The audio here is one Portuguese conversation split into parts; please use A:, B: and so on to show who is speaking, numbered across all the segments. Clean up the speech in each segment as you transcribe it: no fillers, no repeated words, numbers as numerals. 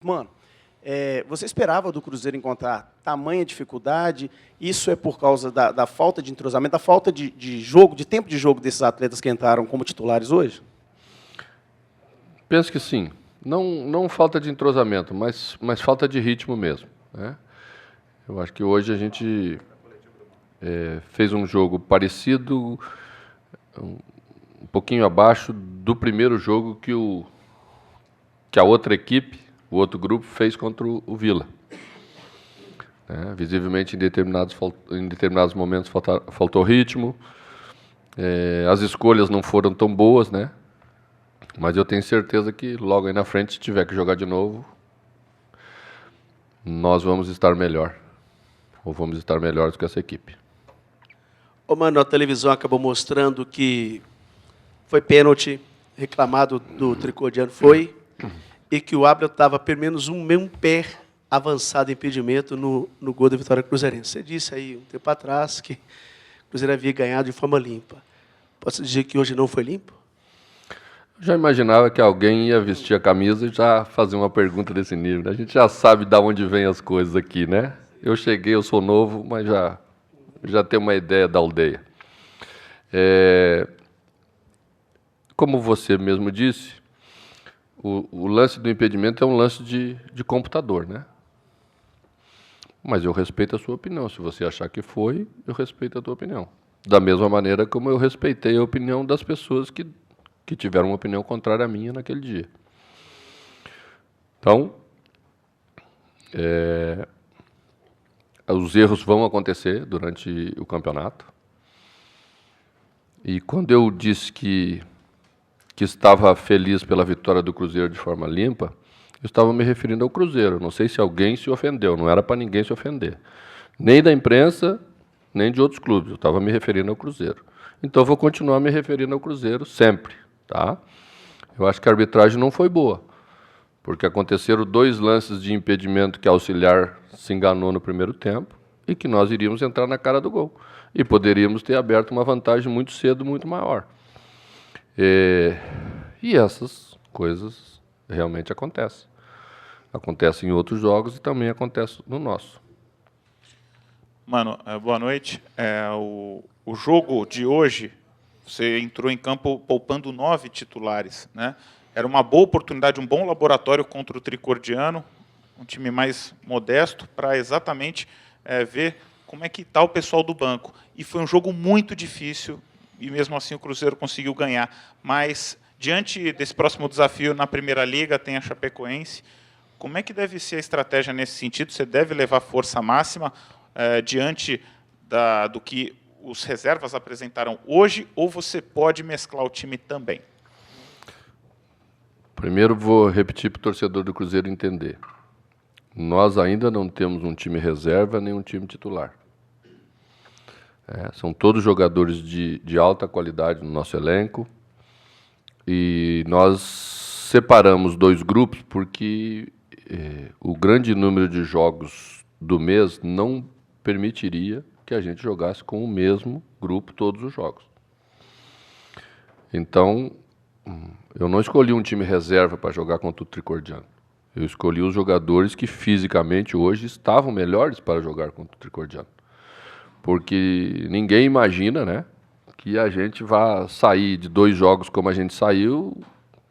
A: Mano, você esperava do Cruzeiro encontrar tamanha dificuldade? Isso é por causa da falta de entrosamento, da falta de jogo, de tempo de jogo desses atletas que entraram como titulares hoje?
B: Penso que sim. Não falta de entrosamento, mas falta de ritmo mesmo, né? Eu acho que hoje a gente fez um jogo parecido, um pouquinho abaixo do primeiro jogo que a outra equipe, o outro grupo, fez contra o Vila. Visivelmente, em determinados momentos faltou ritmo, as escolhas não foram tão boas, né? Mas eu tenho certeza que logo aí na frente, se tiver que jogar de novo, nós vamos estar melhor. Ou vamos estar melhores que essa equipe.
C: Ô, mano, a televisão acabou mostrando que foi pênalti, reclamado do Tricodiano foi, e que o árbitro estava pelo menos um pé avançado em impedimento no gol da vitória cruzeirense. Você disse aí um tempo atrás que o Cruzeiro havia ganhado de forma limpa. Posso dizer que hoje não foi limpo?
B: Já imaginava que alguém ia vestir a camisa e já fazer uma pergunta desse nível. A gente já sabe de onde vêm as coisas aqui, né? Eu cheguei, eu sou novo, mas já tenho uma ideia da aldeia. Como você mesmo disse, o lance do impedimento é um lance de computador, né? Mas eu respeito a sua opinião. Se você achar que foi, eu respeito a tua opinião. Da mesma maneira como eu respeitei a opinião das pessoas que tiveram uma opinião contrária à minha naquele dia. Então, os erros vão acontecer durante o campeonato. E quando eu disse que estava feliz pela vitória do Cruzeiro de forma limpa, eu estava me referindo ao Cruzeiro. Não sei se alguém se ofendeu, não era para ninguém se ofender. Nem da imprensa, nem de outros clubes. Eu estava me referindo ao Cruzeiro. Então, eu vou continuar me referindo ao Cruzeiro sempre. Tá? Eu acho que a arbitragem não foi boa, porque aconteceram 2 lances de impedimento que a auxiliar se enganou no primeiro tempo e que nós iríamos entrar na cara do gol. E poderíamos ter aberto uma vantagem muito cedo, muito maior. E essas coisas realmente acontecem. Acontecem em outros jogos e também acontece no nosso.
D: Mano, boa noite. O jogo de hoje, você entrou em campo poupando 9 titulares, né? Era uma boa oportunidade, um bom laboratório contra o Tricordiano, um time mais modesto, para exatamente ver como é que está o pessoal do banco. E foi um jogo muito difícil, e mesmo assim o Cruzeiro conseguiu ganhar. Mas, diante desse próximo desafio na Primeira Liga, tem a Chapecoense. Como é que deve ser a estratégia nesse sentido? Você deve levar força máxima diante do que os reservas apresentaram hoje, ou você pode mesclar o time também?
B: Primeiro vou repetir para o torcedor do Cruzeiro entender. Nós ainda não temos um time reserva nem um time titular. São todos jogadores de alta qualidade no nosso elenco. E nós separamos 2 grupos porque o grande número de jogos do mês não permitiria que a gente jogasse com o mesmo grupo todos os jogos. Então, eu não escolhi um time reserva para jogar contra o Tricordiano. Eu escolhi os jogadores que fisicamente hoje estavam melhores para jogar contra o Tricordiano. Porque ninguém imagina, né, que a gente vá sair de 2 jogos como a gente saiu,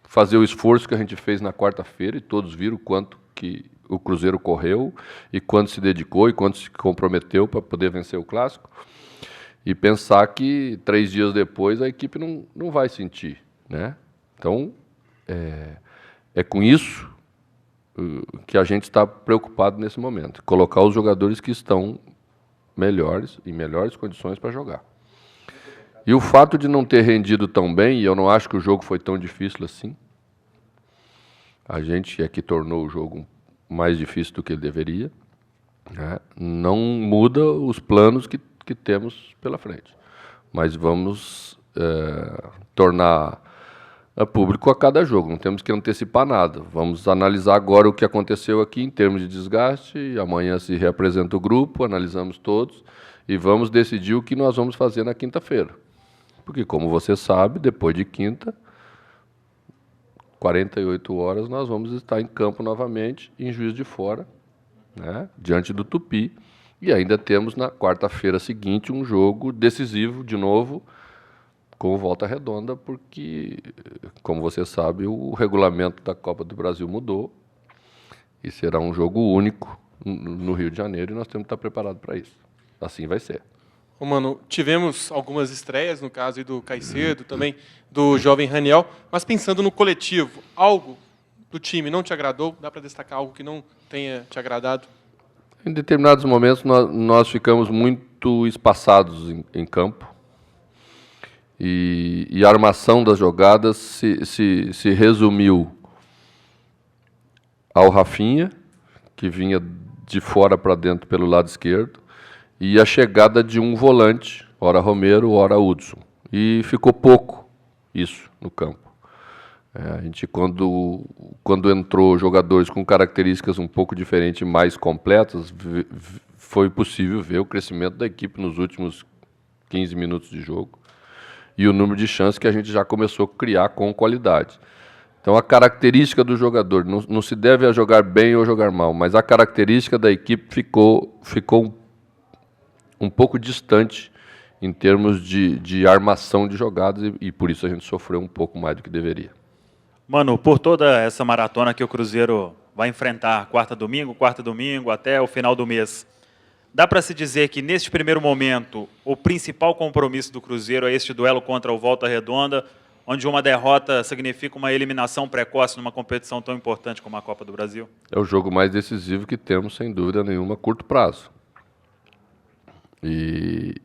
B: fazer o esforço que a gente fez na quarta-feira, e todos viram o quanto que o Cruzeiro correu, e quanto se dedicou, e quanto se comprometeu para poder vencer o Clássico, e pensar que 3 dias depois a equipe não vai sentir, né? Então, é com isso que a gente está preocupado nesse momento. Colocar os jogadores que estão em melhores condições para jogar. E o fato de não ter rendido tão bem, e eu não acho que o jogo foi tão difícil assim, a gente é que tornou o jogo mais difícil do que ele deveria, né? Não muda os planos que temos pela frente. Mas vamos tornar público a cada jogo, não temos que antecipar nada. Vamos analisar agora o que aconteceu aqui em termos de desgaste, amanhã se reapresenta o grupo, analisamos todos e vamos decidir o que nós vamos fazer na quinta-feira. Porque, como você sabe, depois de quinta, 48 horas nós vamos estar em campo novamente, em Juiz de Fora, né, diante do Tupi. E ainda temos na quarta-feira seguinte um jogo decisivo, de novo, com Volta Redonda, porque, como você sabe, o regulamento da Copa do Brasil mudou e será um jogo único no Rio de Janeiro e nós temos que estar preparados para isso. Assim vai ser.
E: Ô, mano, tivemos algumas estreias, no caso aí do Caicedo, também do jovem Raniel, mas pensando no coletivo, algo do time não te agradou? Dá para destacar algo que não tenha te agradado?
B: Em determinados momentos nós ficamos muito espaçados em campo e a armação das jogadas se resumiu ao Rafinha, que vinha de fora para dentro pelo lado esquerdo, e a chegada de um volante, ora Romero, ora Hudson. E ficou pouco isso no campo. A gente, quando entrou jogadores com características um pouco diferentes, mais completas, foi possível ver o crescimento da equipe nos últimos 15 minutos de jogo e o número de chances que a gente já começou a criar com qualidade. Então, a característica do jogador não se deve a jogar bem ou jogar mal, mas a característica da equipe ficou um pouco distante em termos de armação de jogadas e por isso a gente sofreu um pouco mais do que deveria.
F: Mano, por toda essa maratona que o Cruzeiro vai enfrentar quarta domingo, até o final do mês, dá para se dizer que, neste primeiro momento, o principal compromisso do Cruzeiro é este duelo contra o Volta Redonda, onde uma derrota significa uma eliminação precoce numa competição tão importante como a Copa do Brasil?
B: É o jogo mais decisivo que temos, sem dúvida nenhuma, a curto prazo. E,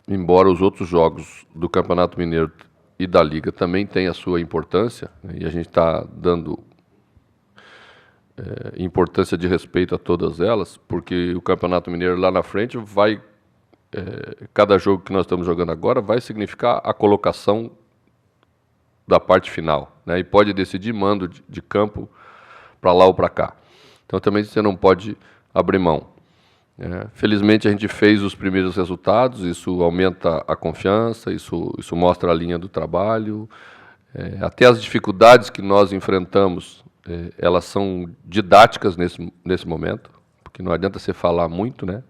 B: embora os outros jogos do Campeonato Mineiro e da Liga também tem a sua importância, né, e a gente está dando importância de respeito a todas elas, porque o Campeonato Mineiro lá na frente vai, cada jogo que nós estamos jogando agora vai significar a colocação da parte final, né, e pode decidir mando de campo para lá ou para cá. Então também você não pode abrir mão. Felizmente a gente fez os primeiros resultados, isso aumenta a confiança, isso mostra a linha do trabalho, até as dificuldades que nós enfrentamos, elas são didáticas nesse momento, porque não adianta você falar muito, né?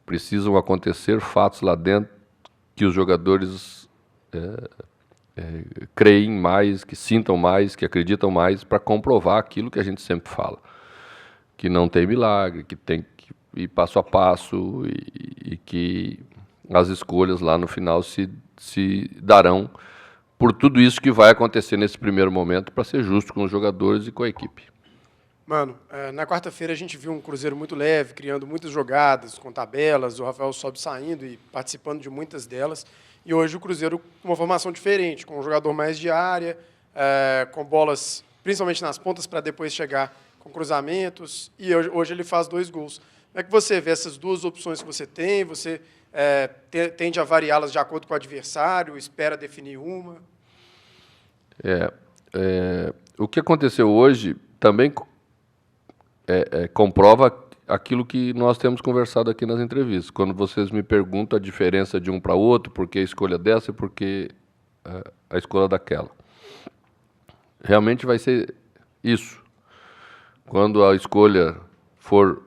B: Precisam acontecer fatos lá dentro que os jogadores creem mais, que sintam mais, que acreditam mais, para comprovar aquilo que a gente sempre fala, que não tem milagre, que tem e passo a passo, e que as escolhas lá no final se darão por tudo isso que vai acontecer nesse primeiro momento, para ser justo com os jogadores e com a equipe.
G: Mano, na quarta-feira a gente viu um Cruzeiro muito leve, criando muitas jogadas, com tabelas, o Rafael Sobe saindo e participando de muitas delas, e hoje o Cruzeiro com uma formação diferente, com um jogador mais de área, com bolas principalmente nas pontas para depois chegar com cruzamentos, e hoje ele faz 2 gols. Como é que você vê essas duas opções que você tem? Você tende a variá-las de acordo com o adversário, espera definir uma?
B: O que aconteceu hoje também comprova aquilo que nós temos conversado aqui nas entrevistas. Quando vocês me perguntam a diferença de um para o outro, por que a escolha dessa e por que a escolha daquela. Realmente vai ser isso. Quando a escolha for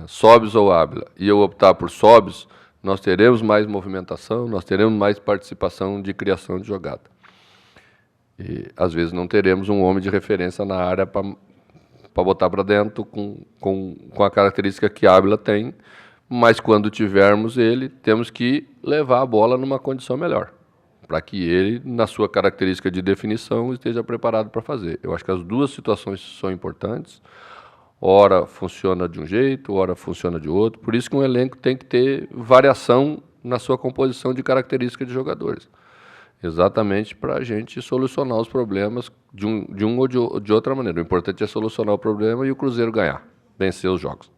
B: Sobis ou Ávila, e eu optar por Sobis, nós teremos mais movimentação, nós teremos mais participação de criação de jogada. E, às vezes, não teremos um homem de referência na área para botar para dentro com a característica que Ávila tem, mas quando tivermos ele, temos que levar a bola numa condição melhor, para que ele, na sua característica de definição, esteja preparado para fazer. Eu acho que as duas situações são importantes. Ora funciona de um jeito, ora funciona de outro. Por isso que um elenco tem que ter variação na sua composição de características de jogadores. Exatamente para a gente solucionar os problemas de um ou de outra maneira. O importante é solucionar o problema e o Cruzeiro ganhar, vencer os jogos.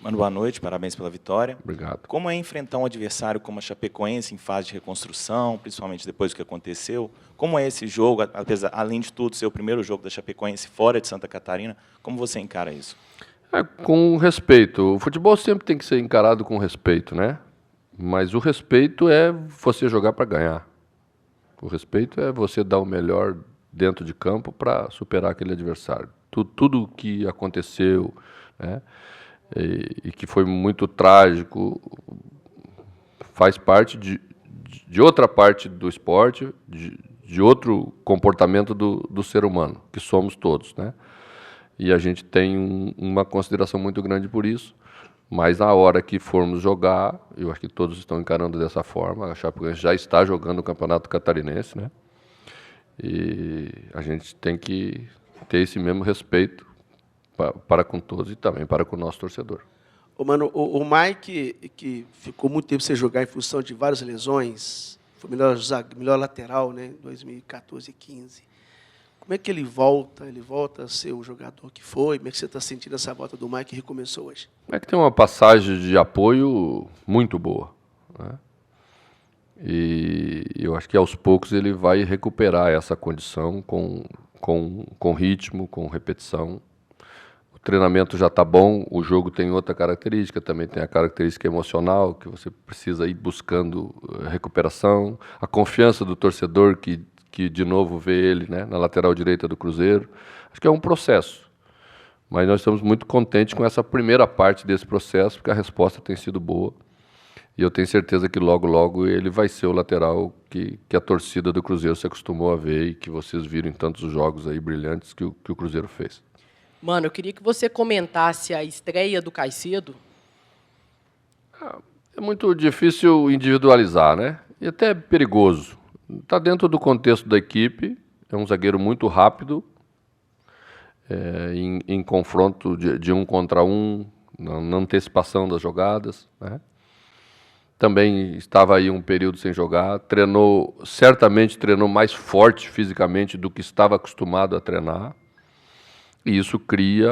H: Mano, boa noite, parabéns pela vitória.
B: Obrigado.
H: Como é enfrentar um adversário como a Chapecoense em fase de reconstrução, principalmente depois do que aconteceu? Como é esse jogo, além de tudo, ser o primeiro jogo da Chapecoense fora de Santa Catarina? Como você encara isso?
B: Com respeito. O futebol sempre tem que ser encarado com respeito, né? Mas o respeito é você jogar para ganhar. O respeito é você dar o melhor dentro de campo para superar aquele adversário. Tudo o que aconteceu, né, e que foi muito trágico, faz parte de outra parte do esporte, de outro comportamento do ser humano, que somos todos, né? E a gente tem uma consideração muito grande por isso, mas na hora que formos jogar, eu acho que todos estão encarando dessa forma, a Chapecoense já está jogando o Campeonato Catarinense, né? E a gente tem que ter esse mesmo respeito para com todos e também para com o nosso torcedor.
C: Ô, mano, o Mike, que ficou muito tempo sem jogar em função de várias lesões, foi melhor lateral, né, em 2014 e 15. Como é que ele volta? Ele volta a ser o jogador que foi? Como é que você está sentindo essa volta do Mike que recomeçou hoje?
B: É que tem uma passagem de apoio muito boa, né? E eu acho que aos poucos ele vai recuperar essa condição com ritmo, com repetição. O treinamento já está bom, o jogo tem outra característica, também tem a característica emocional, que você precisa ir buscando recuperação, a confiança do torcedor que de novo vê ele, né, na lateral direita do Cruzeiro. Acho que é um processo, mas nós estamos muito contentes com essa primeira parte desse processo, porque a resposta tem sido boa. E eu tenho certeza que logo, logo ele vai ser o lateral que a torcida do Cruzeiro se acostumou a ver e que vocês viram em tantos jogos aí brilhantes que o Cruzeiro fez.
I: Mano, eu queria que você comentasse a estreia do Caicedo.
B: É muito difícil individualizar, né? E até perigoso. Está dentro do contexto da equipe, é um zagueiro muito rápido, em confronto de um contra um, na antecipação das jogadas, né? Também estava aí um período sem jogar, certamente treinou mais forte fisicamente do que estava acostumado a treinar, e isso cria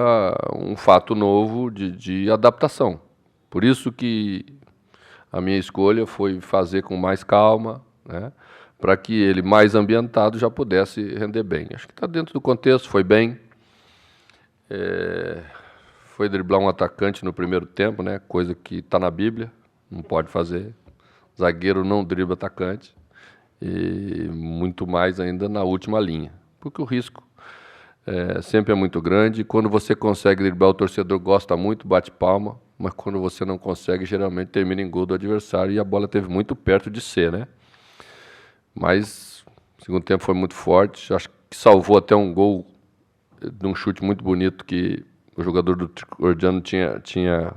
B: um fato novo de adaptação. Por isso que a minha escolha foi fazer com mais calma, né, para que ele, mais ambientado, já pudesse render bem. Acho que está dentro do contexto, foi bem. Foi driblar um atacante no primeiro tempo, né, coisa que está na Bíblia. Não pode fazer. Zagueiro não dribla atacante. E muito mais ainda na última linha. Porque o risco sempre é muito grande. Quando você consegue driblar, o torcedor gosta muito, bate palma. Mas quando você não consegue, geralmente termina em gol do adversário. E a bola esteve muito perto de ser, né? Mas o segundo tempo foi muito forte. Acho que salvou até um gol de um chute muito bonito que o jogador do Tricordiano tinha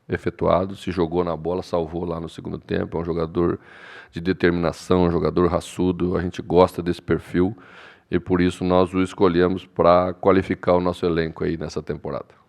B: efetuado, se jogou na bola, salvou lá no segundo tempo. É um jogador de determinação, um jogador raçudo, a gente gosta desse perfil e por isso nós o escolhemos para qualificar o nosso elenco aí nessa temporada.